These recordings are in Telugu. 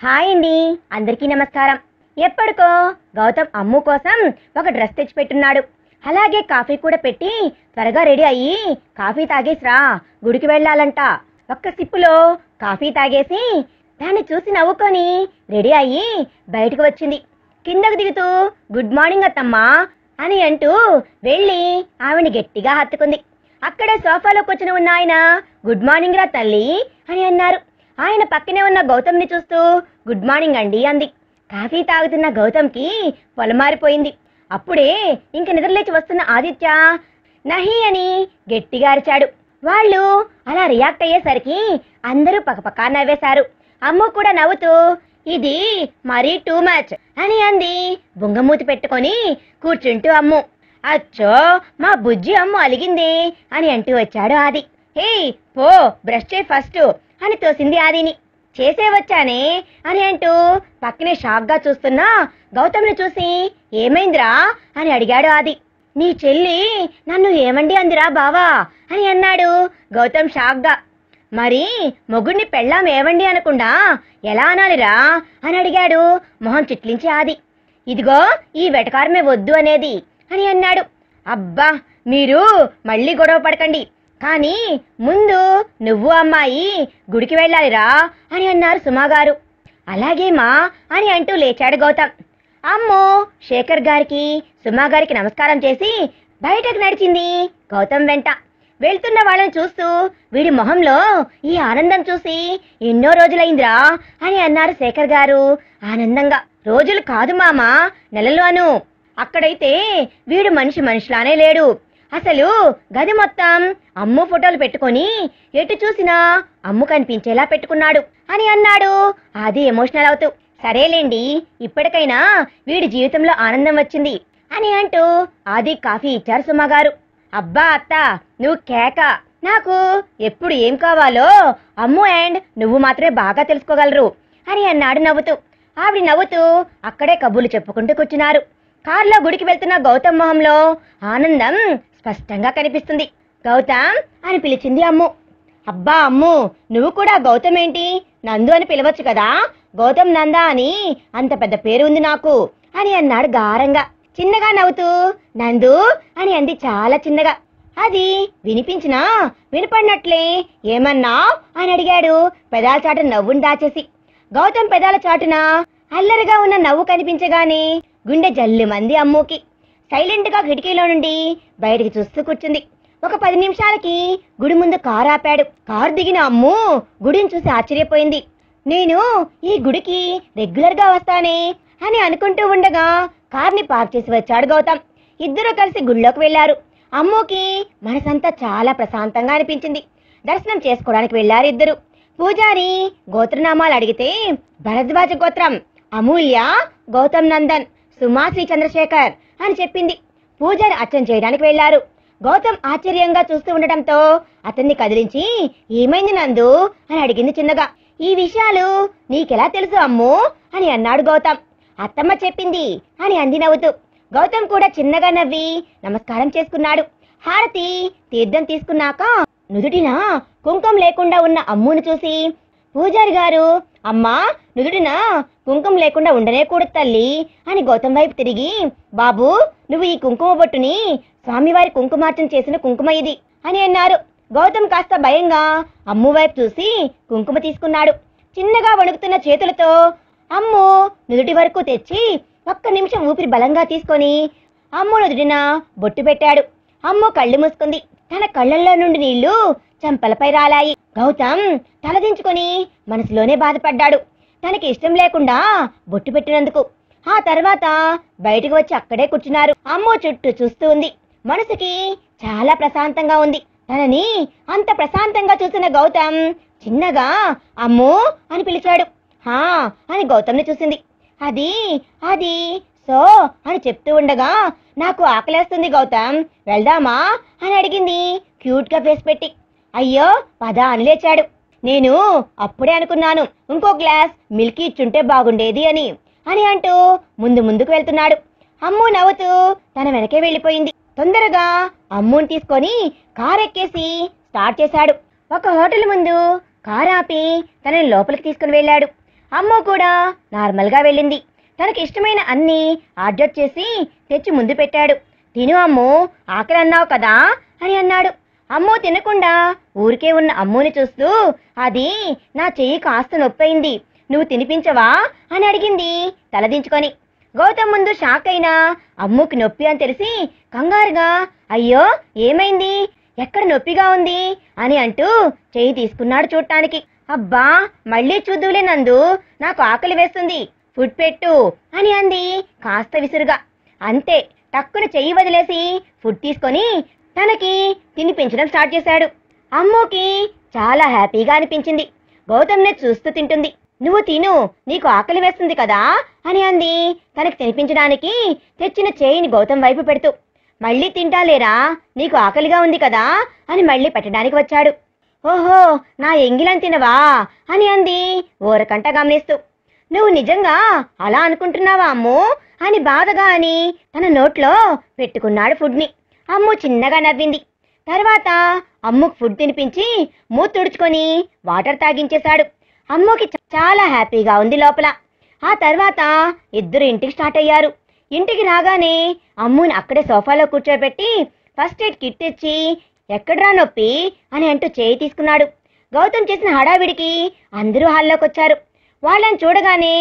హాయ్ అండి, అందరికీ నమస్కారం. ఎప్పటికో గౌతమ్ అమ్ము కోసం ఒక డ్రెస్ తెచ్చి పెట్టున్నాడు. అలాగే కాఫీ కూడా పెట్టి త్వరగా రెడీ అయ్యి కాఫీ తాగేసిరా, గుడికి వెళ్ళాలంట. ఒక్క సిప్పులో కాఫీ తాగేసి దాన్ని చూసి నవ్వుకొని రెడీ అయ్యి బయటకు వచ్చింది. కిందకు దిగుతూ గుడ్ మార్నింగ్ అత్తమ్మా అని అంటూ వెళ్ళి ఆవిడ గట్టిగా హత్తుకుంది. అక్కడే సోఫాలో కూర్చుని ఉన్న ఆయన గుడ్ మార్నింగ్ రా తల్లి అని అన్నారు. ఆయన పక్కనే ఉన్న గౌతమ్ని చూస్తూ గుడ్ మార్నింగ్ అండి అంది. కాఫీ తాగుతున్న గౌతమ్కి పొలమారిపోయింది. అప్పుడే ఇంక నిద్రలేచి వస్తున్న ఆదిత్య నహి అని గట్టిగా అరిచాడు. వాళ్ళు అలా రియాక్ట్ అయ్యేసరికి అందరూ పక్కపక్క నవ్వేశారు. అమ్ము కూడా నవ్వుతూ ఇది మరీ టూ మచ్ అని అంది. బుంగమూతి పెట్టుకొని కూర్చుంటూ అమ్ము అచ్చో మా బుజ్జి అమ్ము అలిగింది అని అంటూ వచ్చాడు ఆది. హే పో బ్రష్ చేయి ఫస్ట్ అని తోసింది ఆదిని. చేసే వచ్చానే అని అంటూ పక్కనే షాక్గా చూస్తున్నా గౌతమ్ని చూసి ఏమైందిరా అని అడిగాడు ఆది. నీ చెల్లి నన్ను ఏమండి అందిరా బావా అని అన్నాడు గౌతమ్ షాక్గా. మరి మొగుడిని పెళ్ళాం ఏవండి అనకుండా ఎలా అనాలిరా అని అడిగాడు మొహం చిట్లించి ఆది. ఇదిగో ఈ వెటకారమే వద్దు అనేది అని అన్నాడు. అబ్బా మీరు మళ్ళీ గొడవ పడకండి, కానీ ముందు నువ్వు అమ్మాయి గుడికి వెళ్ళాలిరా అని అన్నారు సుమాగారు. అలాగే మా అని అంటూ లేచాడు గౌతమ్. అమ్ము శేఖర్ గారికి సుమాగారికి నమస్కారం చేసి బయటకు నడిచింది గౌతమ్ వెంట. వెళ్తున్న వాళ్ళని చూస్తూ వీడి మొహంలో ఈ ఆనందం చూసి ఎన్నో రోజులైందిరా అని అన్నారు శేఖర్ గారు ఆనందంగా. రోజులు కాదు మామ, నెలలు అను. అక్కడైతే వీడు మనిషిలానే లేడు. అసలు గది మొత్తం అమ్ము ఫోటోలు పెట్టుకొని ఎటు చూసినా అమ్ము కనిపించేలా పెట్టుకున్నాడు అని అన్నాడు ఆది ఎమోషనల్ అవుతూ. సరేలేండి, ఇప్పటికైనా వీడి జీవితంలో ఆనందం వచ్చింది అని అంటూ ఆది కాఫీ ఇచ్చారు సుమగారు. అబ్బా అత్త నువ్వు కేక, నాకు ఎప్పుడు ఏం కావాలో అమ్ము అండ్ నువ్వు మాత్రమే బాగా తెలుసుకోగలరు అని అన్నాడు నవ్వుతూ. ఆవిడ నవ్వుతూ అక్కడే కబుర్లు చెప్పుకుంటూ కూర్చున్నారు. కారులో గుడికి వెళ్తున్న గౌతమ్ మొహంలో ఆనందం స్పష్టంగా కనిపిస్తుంది. గౌతమ్ అని పిలిచింది అమ్ము. అబ్బా అమ్ము, నువ్వు కూడా గౌతమ్ ఏంటి, నందు అని పిలవచ్చు కదా, గౌతమ్ నందా అని అంత పెద్ద పేరు ఉంది నాకు అని అన్నాడు గారంగా. చిన్నగా నవ్వుతూ నందు అని అంది చాలా చిన్నగా. అది వినిపించినా వినపడినట్లే ఏమన్నా అని అడిగాడు పెదాల చాటున నవ్వుని దాచేసి. గౌతమ్ పెదాల చాటున అల్లరిగా ఉన్న నవ్వు కనిపించగానే గుండె జల్లుమంది అమ్ముకి. సైలెంట్ గా కిటికీలో నుండి బయటికి చూస్తూ కూర్చుంది. ఒక 10 నిమిషాలకి గుడి ముందు కారు ఆపాడు. కారు దిగిన అమ్ము గుడిని చూసి ఆశ్చర్యపోయింది. నేను ఈ గుడికి రెగ్యులర్ గా వస్తానే అని అనుకుంటూ ఉండగా కార్ని పార్క్ చేసి వచ్చాడు గౌతమ్. ఇద్దరు కలిసి గుడిలోకి వెళ్లారు. అమ్ముకి మనసంతా చాలా ప్రశాంతంగా అనిపించింది. దర్శనం చేసుకోవడానికి వెళ్లారు ఇద్దరు. పూజారి గోత్రనామాలు అడిగితే భరద్వాజ గోత్రం, అమూల్య, గౌతమ్ నందన్, సుమా శ్రీ చంద్రశేఖర్ అని చెప్పింది. పూజారి అర్చన చేయడానికి వెళ్లారు. గౌతమ్ ఆశ్చర్యంగా చూస్తూ ఉండటంతో అతన్ని కదిలించి ఏమైంది నందు అని అడిగింది చిన్నగా. ఈ విషయాలు నీకెలా తెలుసు అమ్ము అని అన్నాడు గౌతమ్. అత్తమ్మ చెప్పింది అని అంది నవ్వుతూ. గౌతమ్ కూడా చిన్నగా నవ్వి నమస్కారం చేసుకున్నాడు. హారతి తీర్థం తీసుకున్నాక నుదుటిన కుంకుమ లేకుండా ఉన్న అమ్మును చూసి పూజారి గారు, అమ్మా నుదుటిన కుంకుమ లేకుండా ఉండనే కూడదు తల్లి అని గౌతమ్ వైపు తిరిగి, బాబు నువ్వు ఈ కుంకుమ బొట్టుని స్వామివారి కుంకుమార్చన చేసిన కుంకుమ ఇది అని అన్నారు. గౌతమ్ కాస్త భయంగా అమ్ము వైపు చూసి కుంకుమ తీసుకున్నాడు. చిన్నగా వణుకుతున్న చేతులతో అమ్ము నుదుటి వరకు తెచ్చి 1 నిమిషం ఊపిరి బలంగా తీసుకొని అమ్ము నుదుటిన బొట్టు పెట్టాడు. అమ్ము కళ్ళు మూసుకుంది. తన కళ్ళల్లో నుండి నీళ్లు చెంపలపై రాలాయి. గౌతమ్ తలదించుకొని మనసులోనే బాధపడ్డాడు, తనకి ఇష్టం లేకుండా బొట్టు పెట్టినందుకు. ఆ తర్వాత బయటకు వచ్చి అక్కడే కూర్చున్నారు. అమ్ము చుట్టూ చూస్తూ ఉంది. మనసుకి చాలా ప్రశాంతంగా ఉంది. తనని అంత ప్రశాంతంగా చూసిన గౌతమ్ చిన్నగా అమ్ము అని పిలిచాడు. హా అని గౌతమ్ని చూసింది. అది అది సో అని చెప్తూ ఉండగా నాకు ఆకలేస్తుంది గౌతమ్, వెళ్దామా అని అడిగింది క్యూట్ గా ఫేస్ పెట్టి. అయ్యో పద అని లేచాడు. నేను అప్పుడే అనుకున్నాను ఇంకో గ్లాస్ మిల్క్ ఇచ్చుంటే బాగుండేది అని అంటూ ముందుకు వెళ్తున్నాడు. అమ్ము నవ్వుతూ తన వెనకే వెళ్ళిపోయింది. తొందరగా అమ్ముని తీసుకొని కారు ఎక్కేసి స్టార్ట్ చేశాడు. ఒక హోటల్ ముందు కారు ఆపి తనని లోపలికి తీసుకుని వెళ్ళాడు. అమ్ము కూడా నార్మల్గా వెళ్ళింది. తనకి ఇష్టమైన అన్ని ఆర్డర్ చేసి తెచ్చి ముందు పెట్టాడు. తిను అమ్ము, ఆకలి అన్నావు కదా అని అన్నాడు. అమ్ము తినకుండా ఊరికే ఉన్న అమ్ముని చూస్తూ, అది నా చెయ్యి కాస్త నొప్పయింది, నువ్వు తినిపించవా అని అడిగింది తలదించుకొని. గౌతమ్ ముందు షాక్ అయినా అమ్ముకి నొప్పి అని తెలిసి కంగారుగా, అయ్యో ఏమైంది, ఎక్కడ నొప్పిగా ఉంది అని అంటూ చెయ్యి తీసుకున్నాడు చూడటానికి. అబ్బా మళ్ళీ చూద్దులే నందు, నాకు ఆకలి వేస్తుంది, ఫుడ్ పెట్టు అని అంది కాస్త విసురుగా. అంతే, టక్కున చెయ్యి వదిలేసి ఫుడ్ తీసుకొని తనకి తినిపించడం స్టార్ట్ చేశాడు. అమ్ముకి చాలా హ్యాపీగా అనిపించింది. గౌతమ్ని చూస్తూ తింటుంది. నువ్వు తిను, నీకు ఆకలి వేస్తుంది కదా అని అంది తనకి తినిపించడానికి తెచ్చిన చేయిని గౌతమ్ వైపు పెడుతూ. మళ్ళీ తింటాలేరా, నీకు ఆకలిగా ఉంది కదా అని మళ్ళీ పెట్టడానికి వచ్చాడు. ఓహో, నా ఎంగిలని తినవా అని అంది ఓరకంట గమనిస్తూ. నువ్వు నిజంగా అలా అనుకుంటున్నావా అమ్ము అని బాధగా అని తన నోట్లో పెట్టుకున్నాడు ఫుడ్ని. అమ్ము చిన్నగా నవ్వింది. తర్వాత అమ్ముకు ఫుడ్ తినిపించి మూతి తుడుచుకొని వాటర్ తాగించేశాడు. అమ్ముకి చాలా హ్యాపీగా ఉంది లోపల. ఆ తర్వాత ఇద్దరు ఇంటికి స్టార్ట్ అయ్యారు. ఇంటికి రాగానే అమ్ముని అక్కడే సోఫాలో కూర్చోబెట్టి ఫస్ట్ ఎయిడ్ కిట్ తెచ్చి ఎక్కడ్రా నొప్పి అని అంటూ చేయి తీసుకున్నాడు. గౌతమ్ చేసిన హడావిడికి అందరూ హాల్లోకి వచ్చారు. వాళ్ళని చూడగానే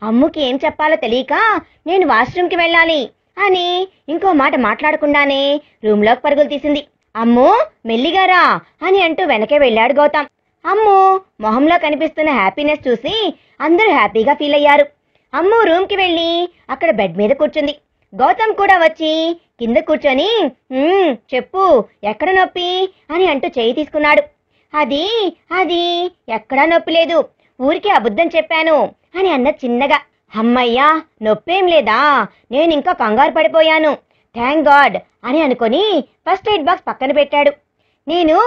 అమ్ముకి ఏం చెప్పాలో తెలియక, నేను వాష్రూమ్కి వెళ్ళాలి అని ఇంకో మాట మాట్లాడకుండానే రూమ్లోకి పరుగులు తీసింది. అమ్ము మెల్లిగారా అని అంటూ వెనకే వెళ్ళాడు గౌతమ్. అమ్ము మొహంలో కనిపిస్తున్న హ్యాపీనెస్ చూసి అందరూ హ్యాపీగా ఫీల్ అయ్యారు. అమ్ము రూమ్కి వెళ్ళి అక్కడ బెడ్ మీద కూర్చుంది. గౌతమ్ కూడా వచ్చి కింద కూర్చొని చెప్పు ఎక్కడ నొప్పి అని అంటూ చేయి తీసుకున్నాడు. అది అది ఎక్కడా నొప్పి లేదు, ఊరికే అబద్ధం చెప్పాను అని అన్నది చిన్నగా. అమ్మయ్యా, నొప్పేం లేదా, నేను ఇంకా కంగారు పడిపోయాను, థ్యాంక్ గాడ్ అని అనుకొని ఫస్ట్ ఎయిడ్ బాక్స్ పక్కన పెట్టాడు. నేను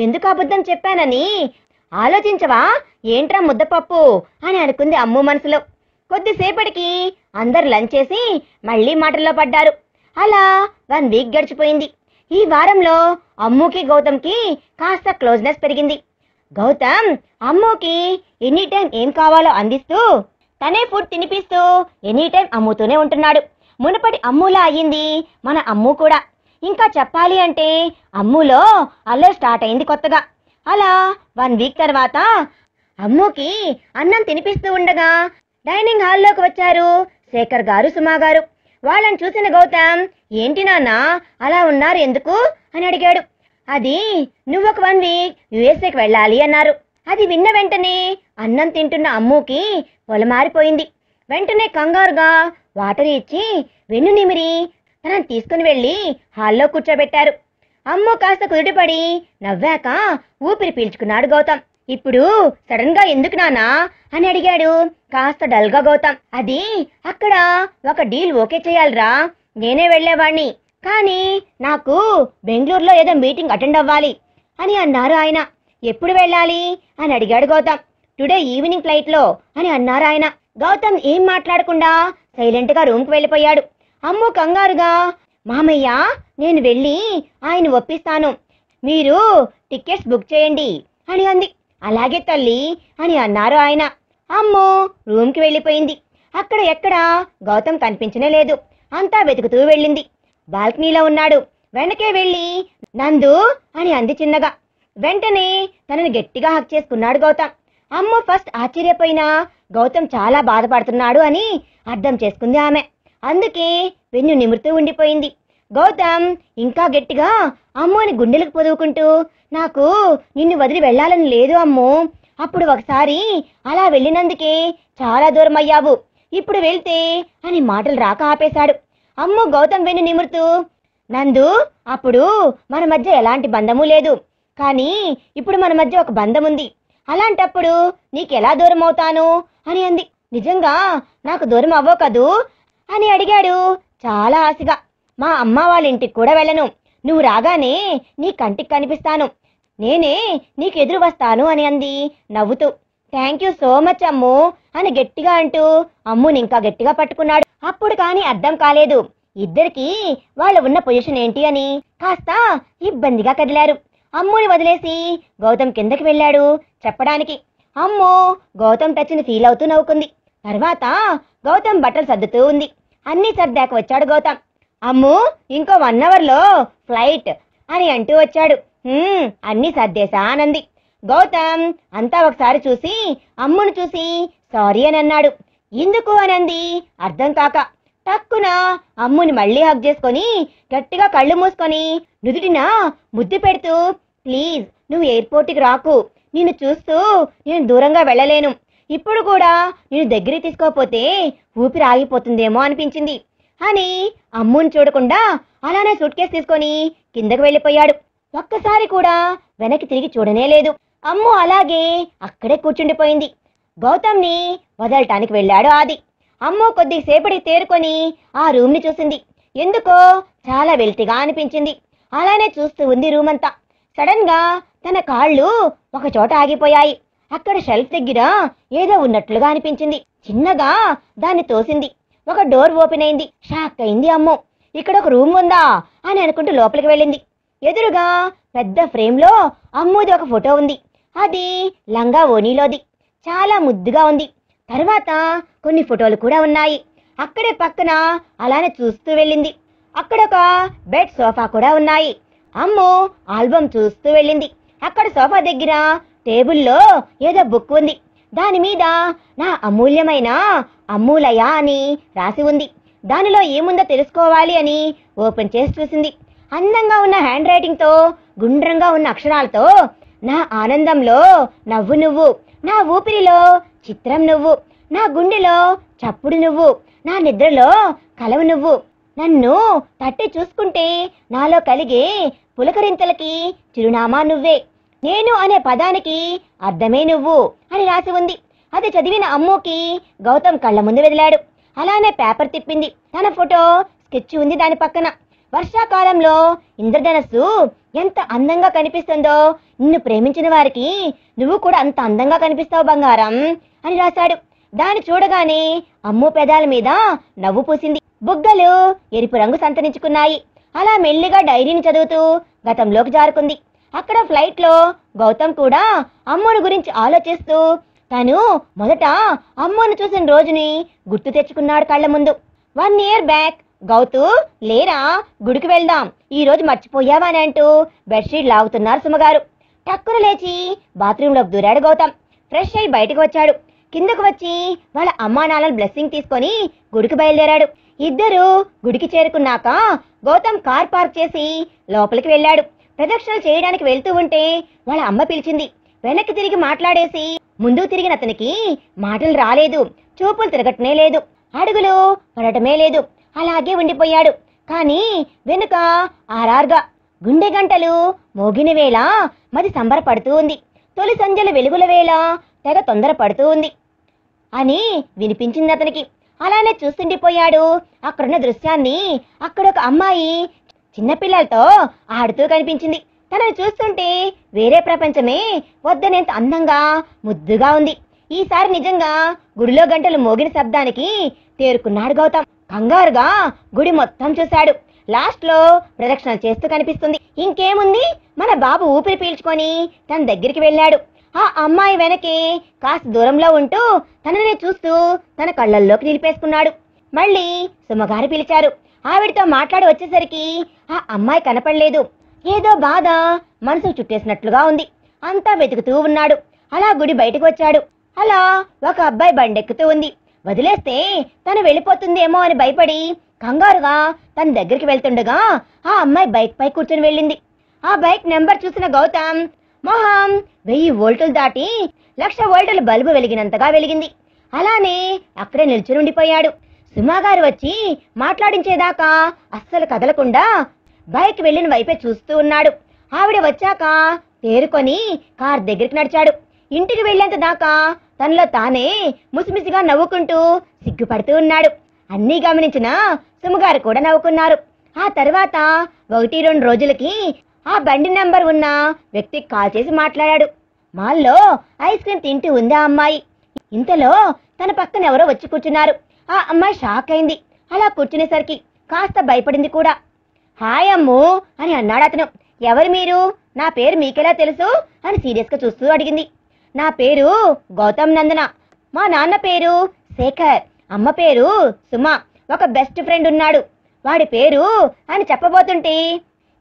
ఎందుకు అబద్ధం చెప్పానని ఆలోచించవా ఏంట్రా ముద్దపప్పు అని అనుకుంది అమ్ము మనసులో. కొద్దిసేపటికి అందరు లంచ్ చేసి మళ్ళీ మాటల్లో పడ్డారు. అలా 1 వీక్ గడిచిపోయింది. ఈ వారంలో అమ్ముకి గౌతమ్కి కాస్త క్లోజ్నెస్ పెరిగింది. గౌతమ్ అమ్ముకి ఎనీ టైం ఏం కావాలో అందిస్తూ తనే ఫుడ్ తినిపిస్తూ ఎనీ టైం అమ్ముతూనే ఉంటున్నాడు. మునుపటి అమ్ములా అయ్యింది మన అమ్ము కూడా. ఇంకా చెప్పాలి అంటే అమ్ములో అల్లరి స్టార్ట్ అయింది కొత్తగా. అలా 1 వీక్ తర్వాత అమ్ముకి అన్నం తినిపిస్తూ ఉండగా డైనింగ్ హాల్లోకి వచ్చారు శేఖర్ గారు, సుమా గారు. వాళ్ళని చూసిన గౌతమ్, ఏంటి నాన్న అలా ఉన్నారు ఎందుకు అని అడిగాడు. అది నువ్వు ఒక 1 వీక్ యుఎస్ఏకి వెళ్ళాలి అన్నారు. అది విన్న వెంటనే అన్నం తింటున్న అమ్ముకి పొలమారిపోయింది. వెంటనే కంగారుగా వాటర్ ఇచ్చి వెన్ను నిమిరి తనని తీసుకుని వెళ్ళి హాల్లో కూర్చోబెట్టారు. అమ్ము కాస్త కుదుటపడి నవ్వాక ఊపిరి పీల్చుకున్నాడు గౌతమ్. ఇప్పుడు సడన్ గా ఎందుకు నానా అని అడిగాడు కాస్త డల్గా గౌతమ్. అది అక్కడ ఒక డీల్ ఓకే చేయాలిరా, నేనే వెళ్ళేవాణ్ణి, కానీ నాకు బెంగళూరులో ఏదో మీటింగ్ అటెండ్ అవ్వాలి అని అన్నారు ఆయన. ఎప్పుడు వెళ్ళాలి అని అడిగాడు గౌతమ్. టుడే ఈవినింగ్ ఫ్లైట్లో అని అన్నారు ఆయన. గౌతమ్ ఏం మాట్లాడకుండా సైలెంట్గా రూమ్కి వెళ్ళిపోయాడు. అమ్ము కంగారుగా, మామయ్య నేను వెళ్ళి ఆయన ఒప్పిస్తాను, మీరు టికెట్స్ బుక్ చేయండి అని అంది. అలాగే తల్లి అని అన్నారు ఆయన. అమ్ము రూమ్కి వెళ్ళిపోయింది. అక్కడ ఎక్కడా గౌతమ్ కనిపించనే లేదు. అంతా వెతుకుతూ వెళ్ళింది. బాల్కనీలో ఉన్నాడు. వెనకే వెళ్ళి నందు అని అంది చిన్నగా. వెంటనే తనని గట్టిగా హక్ చేసుకున్నాడు గౌతమ్. అమ్మ ఫస్ట్ ఆశ్చర్యపోయినా గౌతమ్ చాలా బాధపడుతున్నాడు అని అర్థం చేసుకుంది ఆమె. అందుకే వెన్ను నిమురుతూ ఉండిపోయింది. గౌతమ్ ఇంకా గట్టిగా అమ్ముని గుండెలకు పొదువుకుంటూ, నాకు నిన్ను వదిలి వెళ్ళాలని లేదు అమ్ము, అప్పుడు ఒకసారి అలా వెళ్ళినందుకే చాలా దూరం అయ్యావు, ఇప్పుడు వెళ్తే అని మాటలు రాక ఆపేశాడు. అమ్ము గౌతమ్ వెన్ను నిమురుతూ, నందు అప్పుడు మన మధ్య ఎలాంటి బంధము లేదు, కానీ ఇప్పుడు మన మధ్య ఒక బంధం ఉంది, అలాంటప్పుడు నీకెలా దూరం అవుతాను అని అంది. నిజంగా నాకు దూరం అవ్వవు కదూ అని అడిగాడు చాలా ఆశగా. మా అమ్మ వాళ్ళ ఇంటికి కూడా వెళ్ళను, నువ్వు రాగానే నీ కంటికి కనిపిస్తాను, నేనే నీకు ఎదురు వస్తాను అని అంది నవ్వుతూ. థ్యాంక్ యూ సో మచ్ అమ్ము అని గట్టిగా అంటూ అమ్ముని ఇంకా గట్టిగా పట్టుకున్నాడు. అప్పుడు కానీ అర్థం కాలేదు ఇద్దరికి వాళ్ళు ఉన్న పొజిషన్ ఏంటి అని. కాస్త ఇబ్బందిగా కదిలారు. అమ్ముని వదిలేసి గౌతమ్ కిందకి వెళ్ళాడు చెప్పడానికి. అమ్మో గౌతమ్ టచ్ని ఫీల్ అవుతూ నవ్వుకుంది. తర్వాత గౌతమ్ బట్టలు సర్దుతూ ఉంది. అన్నీ సర్దాక వచ్చాడు గౌతమ్. అమ్ము ఇంకో 1 అవర్లో ఫ్లైట్ అని అంటూ వచ్చాడు. అన్నీ సర్దేశా అనంది. గౌతమ్ అంతా ఒకసారి చూసి అమ్మును చూసి సారీ అని అన్నాడు. ఎందుకు అనంది అర్థం కాక. టక్కున అమ్ముని మళ్ళీ హగ్ చేసుకొని గట్టిగా కళ్ళు మూసుకొని నుదుటిన ముద్దు పెడుతూ, ప్లీజ్ నువ్వు ఎయిర్పోర్ట్కి రాకు, నిన్ను చూస్తూ నేను దూరంగా వెళ్ళలేను, ఇప్పుడు కూడా నేను దగ్గరికి తీసుకోకపోతే ఊపిరి ఆగిపోతుందేమో అనిపించింది అని అమ్ముని చూడకుండా అలానే సూట్ కేసు తీసుకొని కిందకు వెళ్ళిపోయాడు. ఒక్కసారి కూడా వెనక్కి తిరిగి చూడనే లేదు. అమ్ము అలాగే అక్కడే కూర్చుండిపోయింది. గౌతమ్ని వదలటానికి వెళ్ళాడు ఆది. అమ్ము కొద్దిసేపటికి తేరుకొని ఆ రూమ్ని చూసింది. ఎందుకో చాలా వెల్తిగా అనిపించింది. అలానే చూస్తూ ఉంది రూమ్ అంతా. సడన్ గా తన కాళ్ళు ఒక చోట ఆగిపోయాయి. అక్కడ షెల్ఫ్ దగ్గర ఏదో ఉన్నట్లుగా అనిపించింది. చిన్నగా దాన్ని తోసింది. ఒక డోర్ ఓపెన్ అయింది. షాక్ అయింది అమ్ము. ఇక్కడ ఒక రూమ్ ఉందా అని అనుకుంటూ లోపలికి వెళ్ళింది. ఎదురుగా పెద్ద ఫ్రేమ్ లో అమ్ముది ఒక ఫోటో ఉంది. అది లంగా ఓనీలోది. చాలా ముద్దుగా ఉంది. తర్వాత కొన్ని ఫోటోలు కూడా ఉన్నాయి. అక్కడే పక్కన అలానే చూస్తూ వెళ్ళింది. అక్కడ ఒక బెడ్ సోఫా కూడా ఉన్నాయి. అమ్ము ఆల్బమ్ చూస్తూ వెళ్ళింది. అక్కడ సోఫా దగ్గర టేబుల్లో ఏదో బుక్ ఉంది. దాని మీద నా అమూల్యమైన అమ్మూలయ అని రాసి ఉంది. దానిలో ఏముందో తెలుసుకోవాలి అని ఓపెన్ చేసి చూసింది. అందంగా ఉన్న హ్యాండ్ రైటింగ్ తో గుండ్రంగా ఉన్న అక్షరాలతో, నా ఆనందంలో నవ్వు నువ్వు, నా ఊపిరిలో చిత్రం నువ్వు, నా గుండెలో చప్పుడు నువ్వు, నా నిద్రలో కలవు నువ్వు, నన్ను తట్టి చూసుకుంటే నాలో కలిగే పులకరింతలకి చిరునామా నువ్వే, నేను అనే పదానికి అర్థమే నువ్వు అని రాసి ఉంది. అది చదివిన అమ్ముకి గౌతమ్ కళ్ళ ముందు వెదిలాడు. అలానే పేపర్ తిప్పింది. తన ఫోటో స్కెచ్ ఉంది దాని పక్కన. వర్షాకాలంలో ఇంద్రధనస్సు ఎంత అందంగా కనిపిస్తుందో, నిన్ను ప్రేమించిన వారికి నువ్వు కూడా అంత అందంగా కనిపిస్తావు బంగారం అని రాశాడు. దాన్ని చూడగానే అమ్ము పెదాల మీద నవ్వు పూసింది. బుగ్గలు ఎరుపు రంగు సంతరించుకున్నాయి. అలా మెల్లిగా డైరీని చదువుతూ గతంలోకి జారుకుంది. అక్కడ ఫ్లైట్ లో గౌతమ్ కూడా అమ్ముని గురించి ఆలోచిస్తూ తను మొదట అమ్మును చూసిన రోజుని గుర్తు తెచ్చుకున్నాడు కళ్ళ ముందు. 1 year బ్యాక్ గౌతు లేరా గుడికి వెళ్దాం, ఈ రోజు మర్చిపోయావా అని అంటూ బెడ్షీట్ లాగుతున్నారు సుమగారు. టక్కున లేచి బాత్రూంలోకి దూరాడు గౌతమ్. ఫ్రెష్ అయి బయటకు వచ్చాడు. కిందకు వచ్చి వాళ్ళ అమ్మా నాన్నల బ్లెస్సింగ్ తీసుకొని గుడికి బయలుదేరాడు. ఇద్దరు గుడికి చేరుకున్నాక గౌతమ్ కార్ పార్క్ చేసి లోపలికి వెళ్ళాడు. ప్రదక్షిణలు చేయడానికి వెళ్తూ ఉంటే వాళ్ళ అమ్మ పిలిచింది. వెనక్కి తిరిగి మాట్లాడేసి ముందుకు తిరిగిన అతనికి మాటలు రాలేదు, చూపులు తిరగటమే లేదు, అడుగులు పడటమే లేదు. అలాగే ఉండిపోయాడు. కానీ వెనుక ఆరార్గా గుండె గంటలు మోగిన వేళ మది సంబరపడుతూ ఉంది. తొలి సంధ్యల వెలుగుల వేళ తెగ తొందర పడుతూ ఉంది అని వినిపించింది అతనికి. అలానే చూస్తుండిపోయాడు అక్కడున్న దృశ్యాన్ని. అక్కడ ఒక అమ్మాయి చిన్నపిల్లలతో ఆడుతూ కనిపించింది. తనని చూస్తుంటే వేరే ప్రపంచమే వద్దనేంత అందంగా ముద్దుగా ఉంది. ఈసారి నిజంగా గుడిలో గంటలు మోగిన శబ్దానికి తేరుకున్నాడు గౌతమ్. కంగారుగా గుడి మొత్తం చూశాడు. లాస్ట్ లో ప్రదక్షిణలు చేస్తూ కనిపిస్తుంది. ఇంకేముంది, మన బాబు ఊపిరి పీల్చుకొని తన దగ్గరికి వెళ్ళాడు. ఆ అమ్మాయి వెనకే కాస్త దూరంలో ఉంటూ తననే చూస్తూ తన కళ్ళల్లోకి నిలిపేసుకున్నాడు. మళ్ళీ సుమగారు పిలిచారు. ఆవిడతో మాట్లాడి వచ్చేసరికి ఆ అమ్మాయి కనపడలేదు. ఏదో బాధ మనసుకు చుట్టేసినట్లుగా ఉంది. అంతా వెతుకుతూ ఉన్నాడు. అలా గుడి బయటకు వచ్చాడు. అలా ఒక అబ్బాయి బండెక్కుతూ ఉంది. వదిలేస్తే తను వెళ్ళిపోతుందేమో అని భయపడి కంగారుగా తన దగ్గరికి వెళ్తుండగా ఆ అమ్మాయి బైక్ పై కూర్చొని వెళ్ళింది. ఆ బైక్ నెంబర్ చూసిన గౌతమ్ మొహం 1000 వోల్టులు దాటి 1,00,000 వోల్టుల బల్బు వెలిగినంతగా వెలిగింది. అలానే అక్కడే నిల్చుని ఉండిపోయాడు. సుమాగారు వచ్చి మాట్లాడించేదాకా అస్సలు కదలకుండా బైక్ వెళ్ళిన వైపే చూస్తూ ఉన్నాడు. ఆవిడ వచ్చాక తేరుకొని కార్ దగ్గరికి నడిచాడు. ఇంటికి వెళ్ళేంత దాకా తనలో తానే ముసిముసిగా నవ్వుకుంటూ సిగ్గుపడుతూ ఉన్నాడు. అన్నీ గమనించిన సుమగారు కూడా నవ్వుకున్నారు. ఆ తర్వాత 1-2 రోజులకి ఆ బండి నెంబర్ ఉన్న వ్యక్తికి కాల్ చేసి మాట్లాడాడు. మాల్లో ఐస్ క్రీమ్ తింటూ ఉంది ఆ అమ్మాయి. ఇంతలో తన పక్కన ఎవరో వచ్చి కూర్చున్నారు. ఆ అమ్మాయి షాక్ అయింది. అలా కూర్చునేసరికి కాస్త భయపడింది కూడా. హాయ్ అమ్ము అని అన్నాడు అతను. ఎవరు మీరు, నా పేరు మీకెలా తెలుసు అని సీరియస్ గా చూస్తూ అడిగింది. నా పేరు గౌతమ్ నందన. మా నాన్న పేరు శేఖర్. అమ్మ పేరు సుమ. ఒక బెస్ట్ ఫ్రెండ్ ఉన్నాడు, వాడి పేరు అని చెప్పబోతుంటే,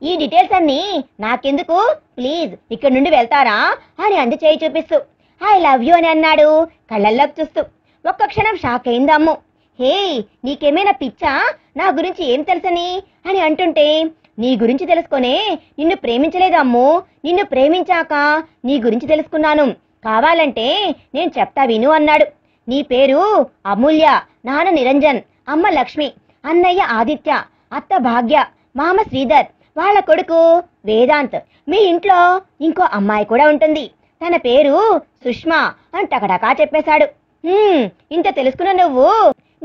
ఈ డీటెయిల్స్ అన్నీ నాకెందుకు, ప్లీజ్ ఇక్కడి నుండి వెళ్తారా అని అంది చేయి చూపిస్తూ. ఐ లవ్ యూ అని అన్నాడు కళ్ళల్లోకి చూస్తూ. ఒక్క క్షణం షాక్ అయింది అమ్ము. హే, నీకేమైనా పిచ్చా, నా గురించి ఏం తెలుసని అని అంటుంటే, నీ గురించి తెలుసుకొనే నిన్ను ప్రేమించలేదు అమ్ము, నిన్ను ప్రేమించాక నీ గురించి తెలుసుకున్నాను, కావాలంటే నేను చెప్తా విను అన్నాడు. నీ పేరు అమూల్య, నాన్న నిరంజన్, అమ్మ లక్ష్మి, అన్నయ్య ఆదిత్య, అత్త భాగ్య, మామ శ్రీధర్, వాళ్ళ కొడుకు వేదాంత్. మీ ఇంట్లో ఇంకో అమ్మాయి కూడా ఉంటుంది, తన పేరు సుష్మా అని టకటకా చెప్పేశాడు. ఇంత తెలుసుకున్న నువ్వు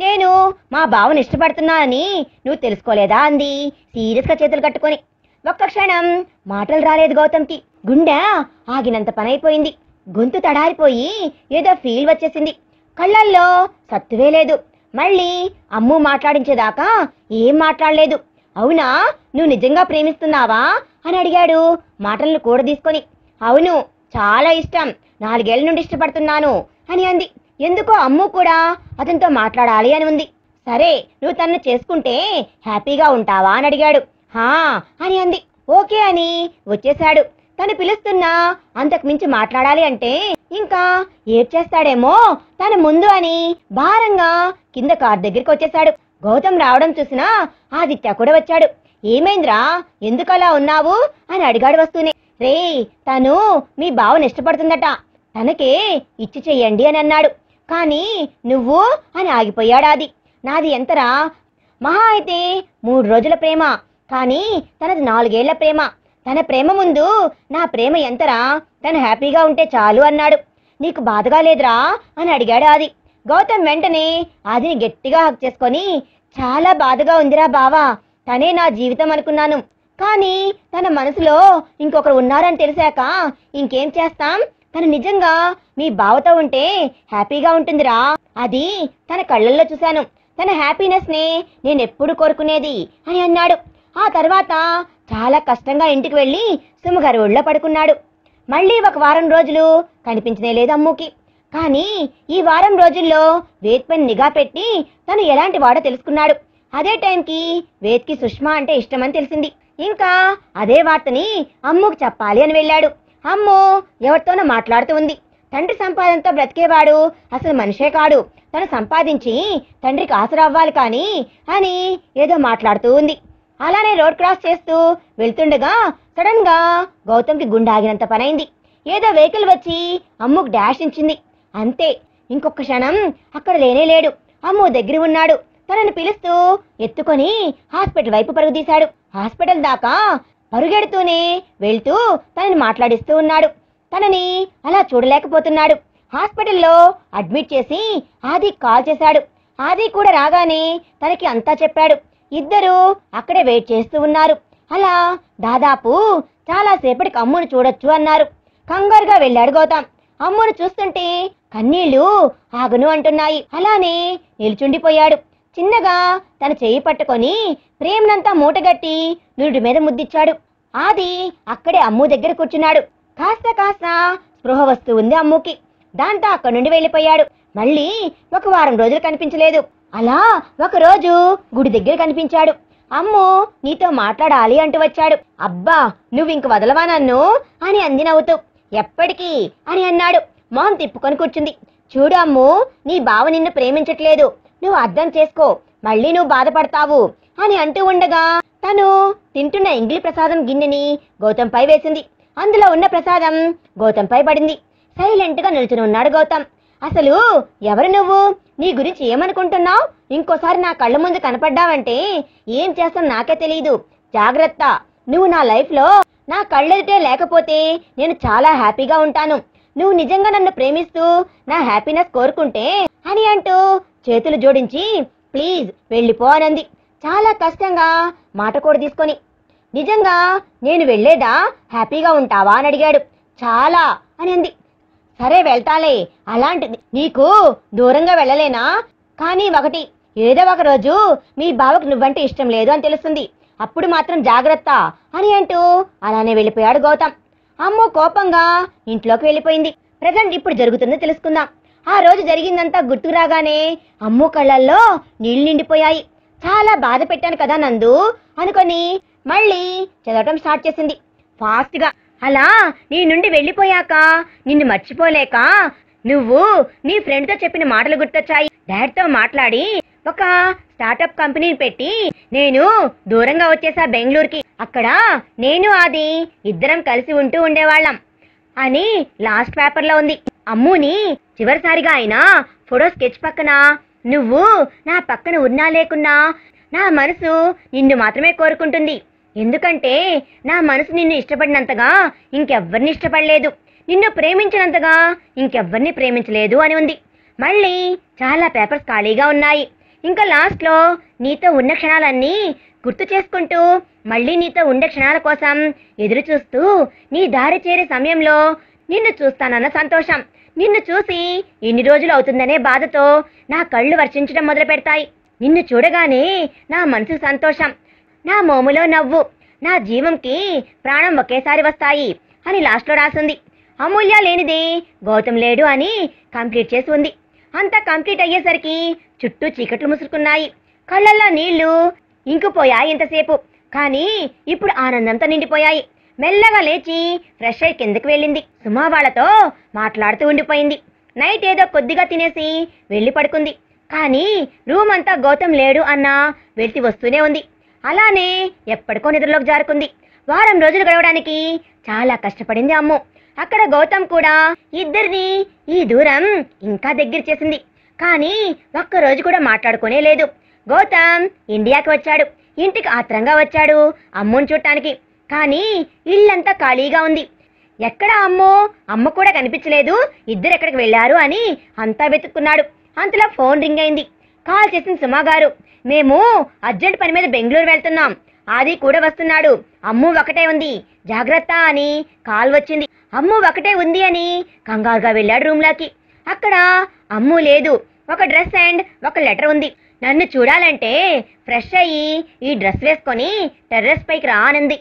నేను మా బావని ఇష్టపడుతున్నానని నువ్వు తెలుసుకోలేదా అంది సీరియస్గా చేతులు కట్టుకొని. ఒక్క క్షణం మాటలు రాలేదు గౌతమ్కి. గుండె ఆగినంత పనైపోయింది. గొంతు తడారిపోయి ఏదో ఫీల్ వచ్చేసింది. కళ్ళల్లో సత్తువే లేదు. మళ్ళీ అమ్ము మాట్లాడించేదాకా ఏం మాట్లాడలేదు. అవునా, నువ్వు నిజంగా ప్రేమిస్తున్నావా అని అడిగాడు మాటలను కూడా తీసుకొని. అవును, చాలా ఇష్టం, 4 ఏళ్ల నుండి ఇష్టపడుతున్నాను అని అంది. ఎందుకో అమ్ము కూడా అతనితో మాట్లాడాలి అని ఉంది. సరే, నువ్వు తనను చేసుకుంటే హ్యాపీగా ఉంటావా అని అడిగాడు. హా అని అంది. ఓకే అని వచ్చేశాడు. తను పిలుస్తున్నా అంతకు మించి మాట్లాడాలి అంటే ఇంకా ఏడ్చేస్తాడేమో తన ముందు అని భారంగా కింద కార్ దగ్గరికి వచ్చేశాడు. గౌతమ్ రావడం చూసినా ఆదిత్య కూడా వచ్చాడు. ఏమైందిరా, ఎందుకలా ఉన్నావు అని అడిగాడు వస్తూనే. రే, తను మీ బావని ఇష్టపడుతుందట, తనకే ఇచ్చి చెయ్యండి అని అన్నాడు. కానీ నువ్వు అని ఆగిపోయాడు ఆది. నాది ఎంతరా, మహా అయితే 3 రోజుల ప్రేమ, కానీ తనది 4 ఏళ్ల ప్రేమ. తన ప్రేమ ముందు నా ప్రేమ ఎంతరా, తను హ్యాపీగా ఉంటే చాలు అన్నాడు. నీకు బాధగా లేదురా అని అడిగాడు ఆది. గౌతమ్ వెంటనే ఆదిని గట్టిగా హక్ చేసుకొని, చాలా బాధగా ఉందిరా బావా, తనే నా జీవితం అనుకున్నాను, కానీ తన మనసులో ఇంకొకరు ఉన్నారని తెలిసాక ఇంకేం చేస్తాం, తను నిజంగా మీ బావతో ఉంటే హ్యాపీగా ఉంటుందిరా, అది తన కళ్ళల్లో చూశాను, తన హ్యాపీనెస్ నే నేను ఎప్పుడు కోరుకునేది అని అన్నాడు. ఆ తర్వాత చాలా కష్టంగా ఇంటికి వెళ్ళి సుమగారి ఒళ్ళో పడుకున్నాడు. మళ్ళీ 1 వారం రోజులు కనిపించనే లేదు అమ్ముకి. కానీ ఈ వారం రోజుల్లో వేద్ పైన నిఘా పెట్టి తను ఎలాంటి వాడో తెలుసుకున్నాడు. అదే టైంకి వేద్కి సుష్మా అంటే ఇష్టమని తెలిసింది. ఇంకా అదే వార్తని అమ్ముకి చెప్పాలి అని వెళ్ళాడు. అమ్ము ఎవరితోనో మాట్లాడుతూ ఉంది. తండ్రి సంపాదనతో బ్రతికేవాడు అసలు మనిషే కాడు, తను సంపాదించి తండ్రికి ఆసరా అవ్వాలి కానీ అని ఏదో మాట్లాడుతూ ఉంది. అలానే రోడ్ క్రాస్ చేస్తూ వెళ్తుండగా సడన్ గా గౌతమ్కి గుండె ఆగినంత పనైంది. ఏదో వెహికల్ వచ్చి అమ్ముకు డాష్ ఇచ్చింది. అంతే, ఇంకొక క్షణం అక్కడ లేనే లేడు. అమ్ము దగ్గర ఉన్నాడు. తనని పిలుస్తూ ఎత్తుకొని హాస్పిటల్ వైపు పరుగు తీశాడు. హాస్పిటల్ దాకా పరుగెడుతూనే వెళ్తూ తనని మాట్లాడిస్తూ ఉన్నాడు. తనని అలా చూడలేకపోతున్నాడు. హాస్పిటల్లో అడ్మిట్ చేసి ఆది కాల్ చేశాడు. ఆది కూడా రాగానే తనకి అంతా చెప్పాడు. ఇద్దరు అక్కడే వెయిట్ చేస్తూ ఉన్నారు. అలా దాదాపు చాలా సేపటికి అమ్మును చూడొచ్చు అన్నారు. కంగారుగా వెళ్ళాడు గౌతమ్. అమ్మును చూస్తుంటే కన్నీళ్లు ఆగను అంటున్నాయి. అలానే నిల్చుండిపోయాడు. చిన్నగా తన చెయ్యి పట్టుకొని ప్రేమనంతా మూటగట్టి నుడి మీద ముద్దిచ్చాడు. ఆది అక్కడే అమ్ము దగ్గర కూర్చున్నాడు. కాస్త కాస్త స్పృహ వస్తూ ఉంది అమ్ముకి. దాంతో అక్కడి నుండి వెళ్ళిపోయాడు. మళ్ళీ 1 వారం రోజులు కనిపించలేదు. అలా ఒకరోజు గుడి దగ్గర కనిపించాడు. అమ్ము నీతో మాట్లాడాలి అంటూ వచ్చాడు. అబ్బా, నువ్వు ఇంక వదలవా నన్ను అని అంది నవ్వుతూ. ఎప్పటికీ అని అన్నాడు. మొహం తిప్పుకొని కూర్చుంది. చూడు అమ్ము, నీ బావ నిన్ను ప్రేమించట్లేదు, నువ్వు అర్థం చేసుకో, మళ్ళీ నువ్వు బాధపడతావు అని అంటూ ఉండగా తను తింటున్న ఇంగిలి ప్రసాదం గిన్నెని గౌతంపై వేసింది. అందులో ఉన్న ప్రసాదం గౌతంపై పడింది. సైలెంట్ గా నిల్చుని ఉన్నాడు గౌతమ్. అసలు ఎవరు నువ్వు, నీ గురించి ఏమనుకుంటున్నావు, ఇంకోసారి నా కళ్ళ ముందు కనపడ్డావంటే ఏం చేస్తావు నాకే తెలియదు, జాగ్రత్త, నువ్వు నా లైఫ్లో నా కళ్ళెదుటే లేకపోతే నేను చాలా హ్యాపీగా ఉంటాను, నువ్వు నిజంగా నన్ను ప్రేమిస్తూ నా హ్యాపీనెస్ కోరుకుంటే అని అంటూ చేతులు జోడించి ప్లీజ్ వెళ్ళిపో అనంది చాలా కష్టంగా మాట కూడా తీసుకొని. నిజంగా నేను వెళ్ళేదా, హ్యాపీగా ఉంటావా అని అడిగాడు. చాలా అని అంది. సరే వెళ్తాలే, అలాంటిది నీకు దూరంగా వెళ్ళలేనా, కానీ ఒకటి, ఏదో ఒక రోజు మీ బావకు నువ్వంటే ఇష్టం లేదు అని తెలుస్తుంది, అప్పుడు మాత్రం జాగ్రత్త అని అంటూ అలానే వెళ్ళిపోయాడు గౌతమ్. అమ్మ కోపంగా ఇంట్లోకి వెళ్ళిపోయింది. ప్రజెంట్ ఇప్పుడు జరుగుతుందో తెలుసుకుందాం. ఆ రోజు జరిగిందంతా గుర్తుకు రాగానే అమ్ము కళ్ళల్లో నీళ్లు నిండిపోయాయి. చాలా బాధ పెట్టాను కదా నందు అనుకొని మళ్ళీ చదవటం స్టార్ట్ చేసింది ఫాస్ట్ గా. అలా నీ నుండి వెళ్ళిపోయాక నిన్ను మర్చిపోలేక నువ్వు నీ ఫ్రెండ్ తో చెప్పిన మాటలు గుర్తొచ్చాయి. డాడ్ తో మాట్లాడి ఒక స్టార్టప్ కంపెనీని పెట్టి నేను దూరంగా వచ్చేసా బెంగళూరుకి. అక్కడ నేను అది ఇద్దరం కలిసి ఉంటూ ఉండేవాళ్ళం అని లాస్ట్ పేపర్ లో ఉంది. అమ్ముని చివరిసారిగా ఆయన ఫోటో స్కెచ్ పక్కన నువ్వు నా పక్కన ఉన్నా లేకున్నా నా మనసు నిన్ను మాత్రమే కోరుకుంటుంది. ఎందుకంటే నా మనసు నిన్ను ఇష్టపడినంతగా ఇంకెవ్వరిని ఇష్టపడలేదు, నిన్ను ప్రేమించినంతగా ఇంకెవ్వరిని ప్రేమించలేదు అని ఉంది. మళ్ళీ చాలా పేపర్స్ ఖాళీగా ఉన్నాయి. ఇంకా లాస్ట్ లో నీతో ఉన్న క్షణాలన్నీ గుర్తు చేసుకుంటూ మళ్ళీ నీతో ఉండే క్షణాల కోసం ఎదురు చూస్తూ నీ దారి చేరే సమయంలో నిన్ను చూస్తానన్న సంతోషం, నిన్ను చూసి ఎన్ని రోజులు అవుతుందనే బాధతో నా కళ్ళు వర్షించడం మొదలు పెడతాయి. నిన్ను చూడగానే నా మనసు సంతోషం, నా మోములో నవ్వు, నా జీవంకి ప్రాణం ఒకేసారి వస్తాయి అని లాస్ట్లో రాసింది. అమూల్య లేనిది గౌతమ్ లేడు అని కంప్లీట్ చేసి ఉంది. అంతా కంప్లీట్ అయ్యేసరికి చుట్టూ చీకట్లు ముసురుకున్నాయి. కళ్ళల్లో నీళ్లు ఇంకిపోయాయి ఇంతసేపు, కానీ ఇప్పుడు ఆనందంతో నిండిపోయాయి. మెల్లగా లేచి ఫ్రెష్ అయి కిందకి వెళ్ళింది. సుమా వాళ్ళతో మాట్లాడుతూ ఉండిపోయింది. నైట్ ఏదో కొద్దిగా తినేసి వెళ్ళి పడుకుంది. కానీ రూమ్ అంతా గౌతమ్ లేడు అన్న వెళ్తి వస్తూనే ఉంది. అలానే ఎప్పటికో నిద్రలోకి జారుకుంది. వారం రోజులు గడవడానికి చాలా కష్టపడింది అమ్ము. అక్కడ గౌతమ్ కూడా ఇద్దరిని ఈ దూరం ఇంకా దగ్గర చేసింది. కానీ ఒక్కరోజు కూడా మాట్లాడుకునే లేదు. గౌతమ్ ఇండియాకి వచ్చాడు. ఇంటికి ఆత్రంగా వచ్చాడు అమ్ముని చూడటానికి. కానీ ఇల్లంతా ఖాళీగా ఉంది. ఎక్కడ అమ్మ కూడా కనిపించలేదు. ఇద్దరు ఎక్కడికి వెళ్ళారు అని అంతా వెతుక్కున్నాడు. అంతలో ఫోన్ రింగ్ అయింది. కాల్ చేసింది సుమా గారు. మేము అర్జెంట్ పని మీద బెంగళూరు వెళ్తున్నాం, ఆది కూడా వస్తున్నాడు, అమ్ము ఒకటే ఉంది, జాగ్రత్త అని కాల్ వచ్చింది. అమ్ము ఒకటే ఉంది అని కంగారుగా వెళ్ళాడు రూమ్లోకి. అక్కడ అమ్ము లేదు. ఒక డ్రెస్ అండ్ ఒక లెటర్ ఉంది. నన్ను చూడాలంటే ఫ్రెష్ అయ్యి ఈ డ్రెస్ వేసుకొని టెర్రస్ పైకి రా అనంది.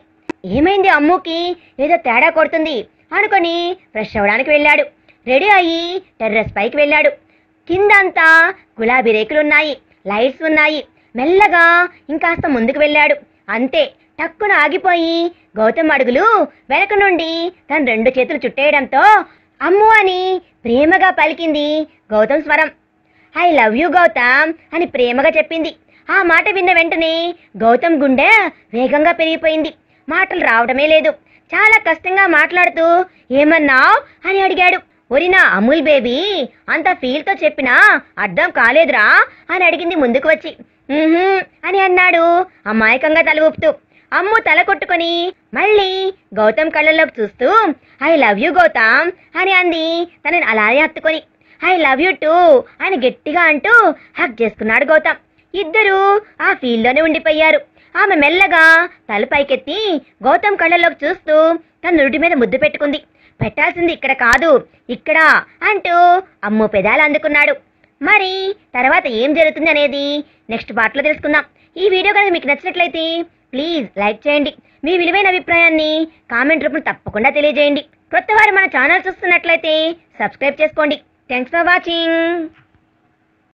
ఏమైంది అమ్ముకి ఏదో తేడా కొడుతుంది అనుకొని ఫ్రెష్ అవ్వడానికి వెళ్ళాడు. రెడీ అయ్యి టెర్రస్ పైకి వెళ్ళాడు. కిందంతా గులాబీ రేకులున్నాయి, లైట్స్ ఉన్నాయి. మెల్లగా ఇంకాస్త ముందుకు వెళ్ళాడు. అంతే, టక్కున ఆగిపోయి గౌతమ్ అడుగులు వెనక నుండి తన 2 చేతులు చుట్టేయడంతో అమ్ము అని ప్రేమగా పలికింది గౌతమ్ స్వరం. ఐ లవ్ యూ గౌతమ్ అని ప్రేమగా చెప్పింది. ఆ మాట విన్న వెంటనే గౌతమ్ గుండె వేగంగా పెరిగిపోయింది. మాటలు రావడమే లేదు. చాలా కష్టంగా మాట్లాడుతూ ఏమన్నావ్ అని అడిగాడు. ఒరినా అమూల్ బేబీ అంత ఫీల్తో చెప్పినా అర్థం కాలేదురా అని అడిగింది ముందుకు వచ్చి. అని అన్నాడు అమాయకంగా తల ఊపుతూ. అమ్ము తల కొట్టుకొని మళ్ళీ గౌతమ్ కళ్ళల్లోకి చూస్తూ ఐ లవ్ యూ గౌతమ్ అని అంది తనని అలానే హత్తుకొని. ఐ లవ్ యూ టూ అని గట్టిగా అంటూ హక్ చేసుకున్నాడు గౌతమ్. ఇద్దరూ ఆ ఫీల్డ్లోనే ఉండిపోయారు. ఆమె మెల్లగా తల పైకెత్తి గౌతమ్ కళ్ళల్లోకి చూస్తూ తన నుడి మీద ముద్దు పెట్టుకుంది. పెట్టాల్సింది ఇక్కడ కాదు, ఇక్కడ అంటూ అమ్ము పెదాలు అందుకున్నాడు. మరి తర్వాత ఏం జరుగుతుంది అనేది నెక్స్ట్ పార్ట్లో తెలుసుకుందాం. ఈ వీడియో కనుక మీకు నచ్చినట్లయితే ప్లీజ్ లైక్ చేయండి. మీ విలువైన అభిప్రాయాన్ని కామెంట్ రూపంలో తప్పకుండా తెలియజేయండి. కొత్తవారు మన ఛానల్ చూస్తున్నట్లయితే సబ్స్క్రైబ్ చేసుకోండి. Thanks for watching.